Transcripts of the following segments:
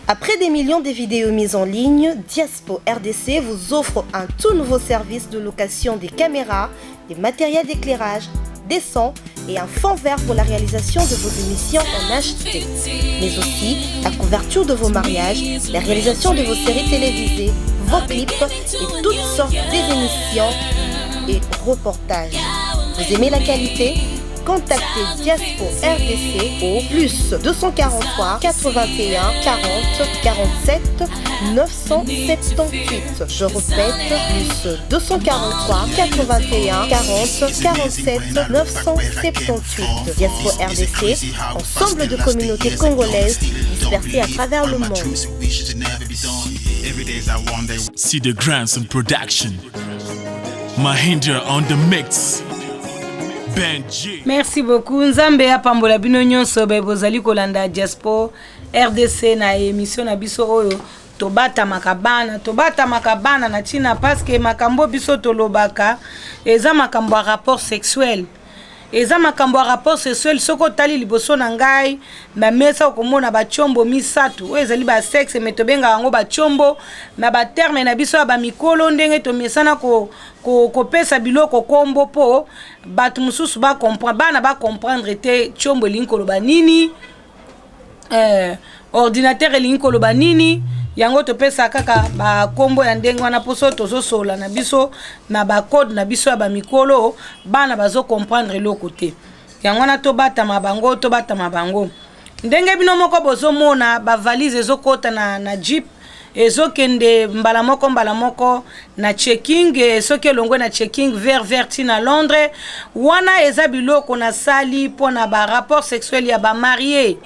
Après des millions de vidéos mises en ligne, Diaspo RDC vous offre un tout nouveau service de location des caméras, des matériels d'éclairage, des sons et un fond vert pour la réalisation de vos émissions en HD. Mais aussi la couverture de vos mariages, la réalisation de vos séries télévisées, vos clips et toutes sortes d'émissions et reportages. Vous aimez la qualité? Contactez Diaspo RDC au plus 243 81 40 47 978. Je répète, plus 243 81 40 47 978. Diaspo RDC, ensemble de communautés congolaises dispersées à travers le monde. See the Grandson production. Mahindra on the mix. Merci beaucoup. Nzambe apambola bino nyonso bozali kolanda Diaspo RDC na émission na biso oyo tobata makabana na tina parce que makambo biso tolobaka eza makambo rapport sexuel. Eza makambo rapport sexuel soko tali liboso na ngai na mesa okomona ba chombo misatu oyo ezali ba sexe metobenga yango ba chombo na ba terme na biso ba mikolo ndenge to mesana ko pesa biloko kombo po batu mususu ba comprendre bana ba comprendre te chombo linkolo ba nini ordinateur linkolo ba nini yango to pesa kaka ba kombo ya ndenge wana poso tozo sola na biso na ba code na biso ya ba mikolo bana bazo comprendre lo côté yango na to bata mabango ndenge bino moko bozo mona ba valise ezokota na jeep ezokende mbala moko na checking soki elongwe na checking vers na Londres wana eza biloko na sali pona ba rapport sexuel ya ba marié.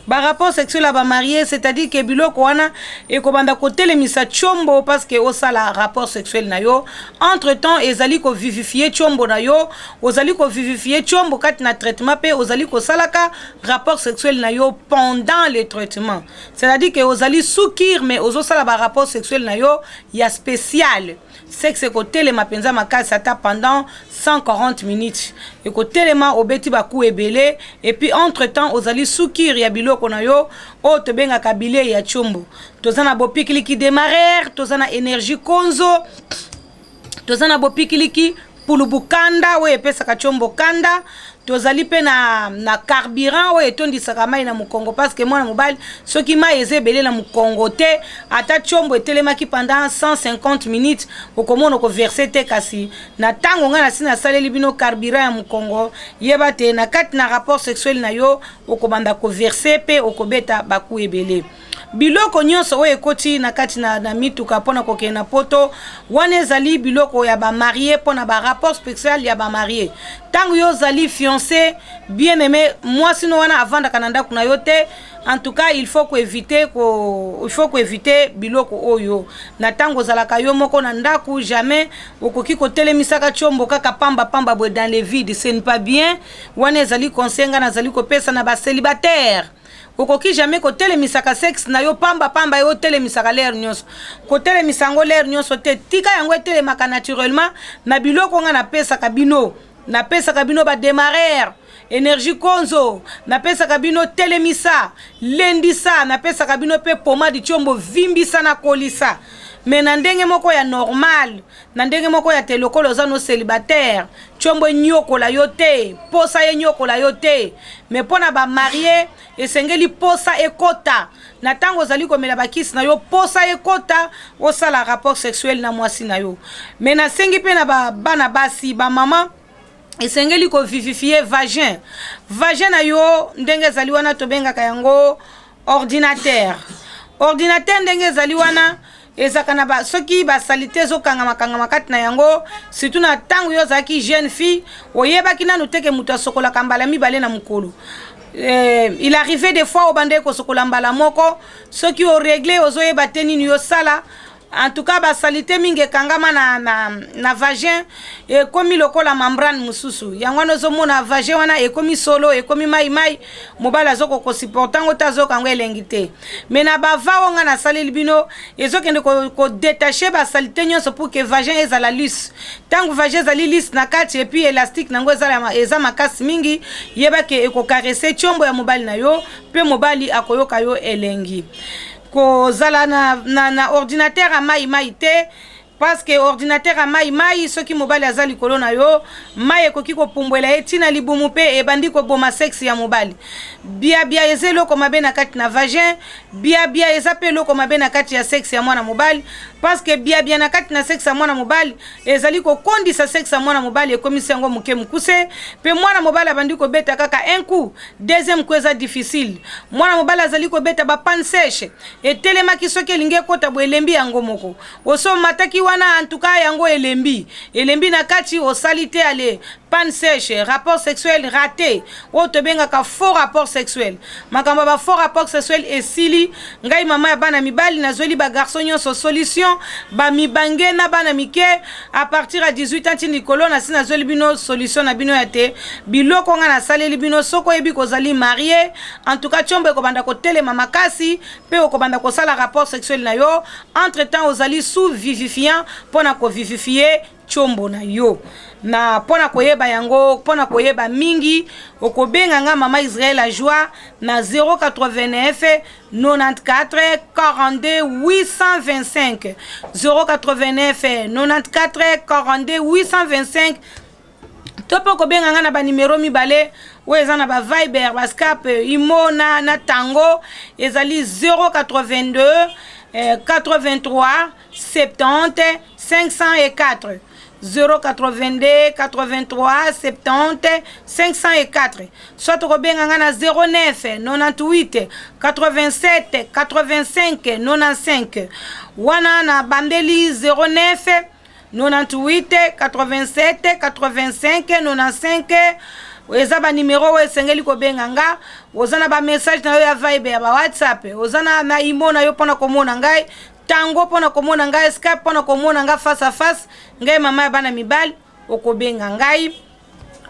Ba rapport sexuel à ba marié, c'est-à-dire que biloko wana ekobanda kotelemisa chombo parce que osala rapport sexuel na yo. Entre-temps, ezali ko vivifier chombo na yo, ozali ko vivifier chombo kati na traitement pe ozali ko salaka rapport sexuel na yo pendant le traitement. C'est-à-dire que ozali soukir mais ozosala ba rapport sexuel na yo ya spécial. Sexe ko telema penza makasi ata pendant 140 minutes. Et ko telema obeti ba ku ebele et puis entre-temps ozali soukir ya biloko na yo o te benga kabile ya chombo. Tozana bo pikiliki démarrer, tozana énergie konzo. Tozana bo pikiliki pulubukanda we pesa ka chombo kanda. Tozali pe na carburant o etondisaka mai na mukongo parce que mwana mobali soki mai ezebele na mukongo te ata chombo etelemaki pendant 150 minutes okomona ko verser te kasi na tango nga na sina saleli bino carburant ya mukongo yeba te na kati na rapport sexuel na yo okobanda ko verser pe okobeta baku ebele. Biloko nyonso oyo ekoti na kati na mituka pona kokena poto wana ezali biloko ya ba marié pona ba rapport spécial ya ba marié. Tango yo zali fiancé bien aimé moi sino wana avanda kananda kuna yote en tout cas il faut éviter biloko oyo na tango zalaka yo moko na ndaku jamais okoki ko telemisaka chombo kaka pamba bwe dans les vides ce n'est pas bien wana ezali konsenga na zali ko pesa na ba célibataire. Okoki jamais ko telemisaka sexe na yo pamba yo telemisaka l'air nyonso ko telemisango l'air nyonso te tika yango telemaka naturellement na biloko nga na pesa kabino ba démarrer énergie konzo na pesa kabino telemisa lendisa na pesa kabino pe pomade chombo vimbisa na kolisa. Mais na ndenge moko ya normal na ndenge moko ya telokolo za no célibataire chombo nyokola yote posa ye nyokola yote mais pona ba marié esengeli posa ekota na tango zali komela bakisi na yo posa ekota osala rapport sexuel na mwasi na yo. Mais na sengi pe na bana basi ba mama esengeli ko vivifier vagin na yo ndenge zali wana tobenga kayango ordinateur ndenge zali wana ezakana ba soki ba salité zo kanga makati na yango surtout na tango yo zaki jeune fille oyeba kina nuteke mutu asokola kambala mibale na mukolo. Il arrivait des fois au bande ko sokola mbala moko soki o régler ozoyeba tenini yo sala. En tout cas ba salité mingi kangama na vagin e komi lokola membrane mususu yango nozo mona vagin wana e komi solo e komi mai mobala zoko ko supportango tazo kango elengite mais na ba vaonga na saleli bino ezokende ko détacher ba salité nyonso pour que vagin ezala lisse tango vagin ezali lisse na kati et puis élastique nango eza makasi mingi yeba ke e ko caresser chombo ya mobali na yo pe mobali akoyoka yo elengi. kozala na ordinateur a mai te parce que ordinateur a mai soki mobali azali likolo na yo mai ekoki kopumbwela ye ntina libumu mpe ebandi koboma sexe ya mobali biabia eza eloko mabe na kati na vagin biabia eza mpe eloko mabe na kati ya sexe ya mwana mobali parce que biabia na kati na sexe ya mwana mobali ezali kokondisa sexe ya mwana mobali ekomisi yango moke mokuse mpe mwana mobali abandi kobeta kaka un coup deuxième coup eza difficile mwana mobali azali kobeta bapane sèche etelemaki soki elingi ekota bo elembi yango moko osomataki wana en tout cas yango elembi na kati osali te ale panne sèche rapport sexuel raté o tobengaka faux rapport sexuel makambo ba faux rapport sexuel esili ngai mama ya bana mibali nazweli ba garçon nyonso solution ba mibange na bana mike à partir à 18 ans tini kolo na sina zweli bino solution na bino ya te biloko nga na saleli bino soko yebi kozali marié en tout cas chombe ko banda ko telema makasi pe ko banda ko sala rapport sexuel na yo entre temps ozali sous vivifiant pona ko vivifier chombo na yo na pona koyeba yango pona koyeba mingi okobenga nga mama Israël a joie na 089 94 42 825 089 94 42 825 topo kobenga nga na ba numero mibale weza na ba Viber ba Skype Imo na Tango ezali 082 83 70 504 082 83 70 504 soit kobenga nga na 09 98 87 85 95 wana na bandeli 09 98 87 85 95 eza ba numero we sengeli kobenga nga ozana ba message na yo ya Viber ya ba WhatsApp ozana na Imo na yo pona komona ngai Tango pona komona ngai Skype pona komona nga face à face ngai mama ya bana mibali okobenga ngai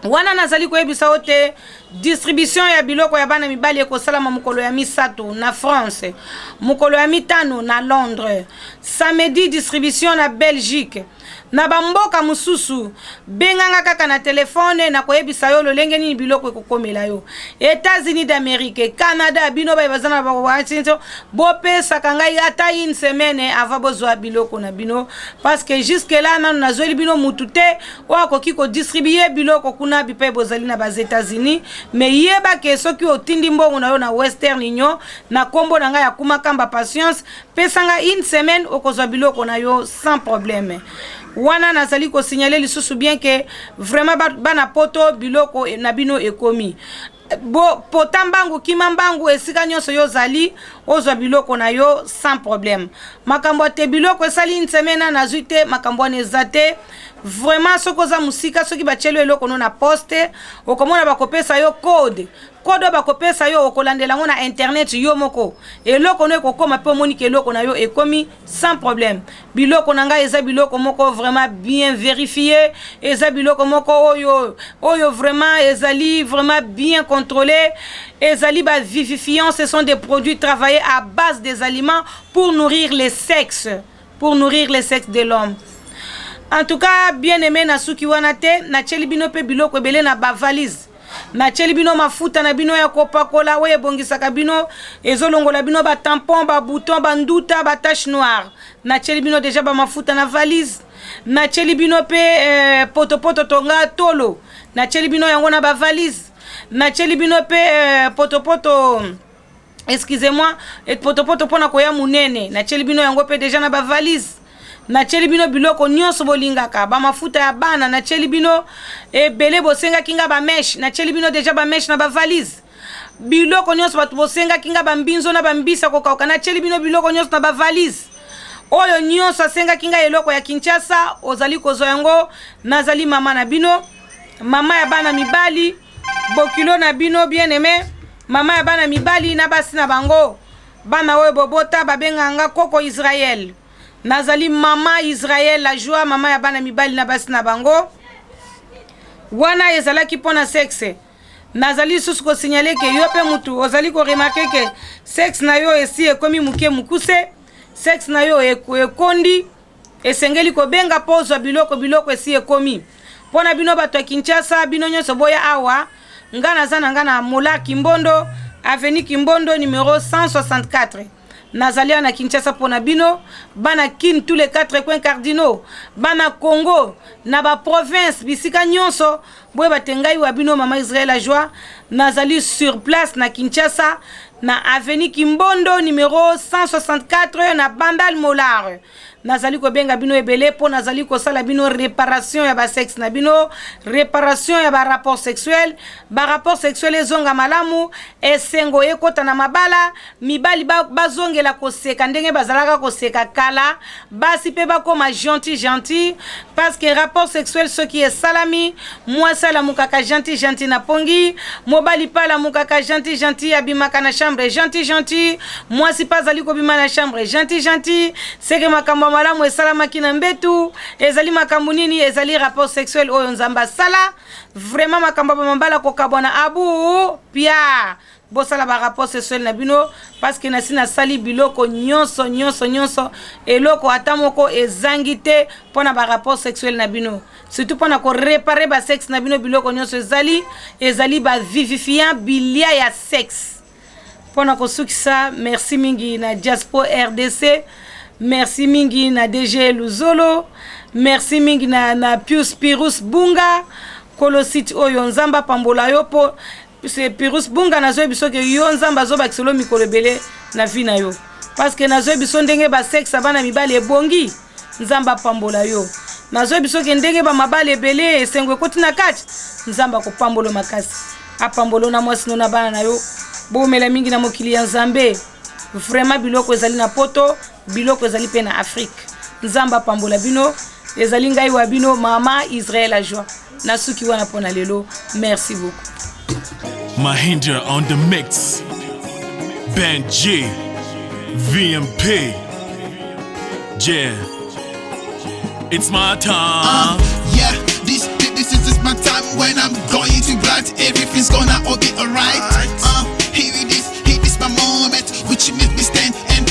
wana nazali koyebisa ote distribution ya biloko ya bana mibali ekosalama mukolo ya misato na France mukolo ya mitano na Londres samedi distribution na Belgique na bamboka mususu benganga kaka na telefone na koyebisa yo lolenge nini biloko ekokomela yo États-Unis d'Amérique Canada bino bazana ba watinto bopesa kangai ata une semaine avant bozwa biloko na bino parce que jusque là nanu nazweli bino mutute wakoki ko distribuer biloko kuna bipe bozali na baz États-Unis mais yeba ke soki otindi mbongo na yo na Western Union na kombo na nga ya kuma kamba patience pesanga une semaine okozwa biloko na yo sans problème wana nazali ko signaler lisusu bien que vraiment bana poto biloko na bino ekomi bo potambangu kimambangu esika nyonso yo zali ozwa biloko na yo sans problème makambo te biloko esali une semaine na zuite makambo nezate vraiment sokoza musika soki bachelo eloko no na poste okomona bakopesa yo code bakopesa yo okolandela ngo na internet yo moko eloko no ekokoma pe monike eloko na yo ekomi sans problème biloko na nga eza biloko moko vraiment bien vérifié eza biloko moko oyo vraiment ezali vraiment bien contrôlé ezali ba vivifiant ce sont des produits travaillés à base des aliments pour nourrir les sexes de l'homme. En tout cas, bien aimé na suki wana te na cheli bino pe biloko ebele na ba valise. Na cheli bino mafuta na bino ya Coca-Cola we bongisaka bino ezolongola bino ba tampon ba bouton ba nduta ba tache noire. Na cheli bino déjà ba mafuta na valise. Na cheli bino pe poto tonga tolo. Na cheli bino yango na ba valise. Na cheli bino pe poto excusez-moi et poto pona koya munene. Na cheli bino yango pe déjà na ba valise. Na cheli bino biloko nyonso bolingaka ba mafuta ya bana na cheli bino ebele bosenga kinga ba mesh na cheli bino déjà ba mesh na ba valise biloko nyonso batu bosenga kinga ba mbinzo na ba mbisa kokauka na cheli bino biloko nyonso na ba valise oyo nyonso asenga kinga eloko ya Kinshasa ozali kozo yango nazali mama na bino mama ya bana mibali bokilo na bino bien aimé mama ya bana mibali na basi na bango bana oyo bobota babenganga koko Israël nazali mama Israël la joie mama ya bana mibali na basi na bango wana ezalaki pona sexe nazali susu ko signaler que yo pe mutu ozali ko remarquer que sexe na yo esi ekomi muke mukuse sexe na yo ekondi esengeli ko benga pozo biloko esi ekomi pona bino bato ya Kinshasa bino nyonso boya awa ngana zana ngana Mola Kimbondo avenue Kimbondo numéro 164 nazali na Kinshasa pona bino bana kin tous les 4 coins cardinaux bana Congo na ba province bisika nyonso boye batengai wa bino mama Israël la joie nazali sur place na Kinshasa na avenue Kimbondo numéro 164 na Bandal Molar nazali ko benga bino ebele po nazali ko sala bino réparation ya ba sexe na bino réparation ya ba rapport sexuel ezonga malamu esengo ekota na mabala mibali bazongela koseka ndenge bazalaka koseka kala basi pe bakoma gentil parce que rapport sexuel ce qui est salami moi sala mukaka gentil na pongi mobali pala mukaka gentil abimaka na chambre gentil moi si pas ali ko bima na chambre gentil c'est que makambo malamu esalamaki na mbetu ezali makambo nini ezali rapport sexuel oyo nzamba sala vraiment makambo mambala ko kabona abu pia bosala ba rapport sexuel na bino parce que nasina sali biloko nyonso eloko atamoko ezangite pona ba rapport sexuel na bino surtout pona ko réparer ba sexe na bino biloko nyonso ezali ba vivifiant bilia ya sexe pona ko sukisa merci mingi na Diaspo RDC. Merci mingi na DG Luzolo, merci mingi na Pius Pirus Bunga, kolosite oyo nzamba pambola yo po c'est Pirus Bunga na zo biso ke yo nzamba zo bakisolo mikolo belé na vie na yo. Parce que na zo biso ndenge ba sexe bana mibali ebongi nzamba pambola yo. Na zo biso ke ndenge ba mabali belé esengwe koti na kati nzamba ko pambolo makasi. Apambolo na mwasi na bana na yo. Bo mela mingi na mokili ya Nzambe. Vraiment biloko ezali na poto biloko ezali pe na Afrique nzamba pambola bino ezali ngai wa bino mama Israël la joie nasuki wana pona lelo merci beaucoup Mahindra on the mix Ben G VMP yeah it's my time yeah this is my time when I'm going to glad everything's gonna all be alright here it is my moment which makes me stand and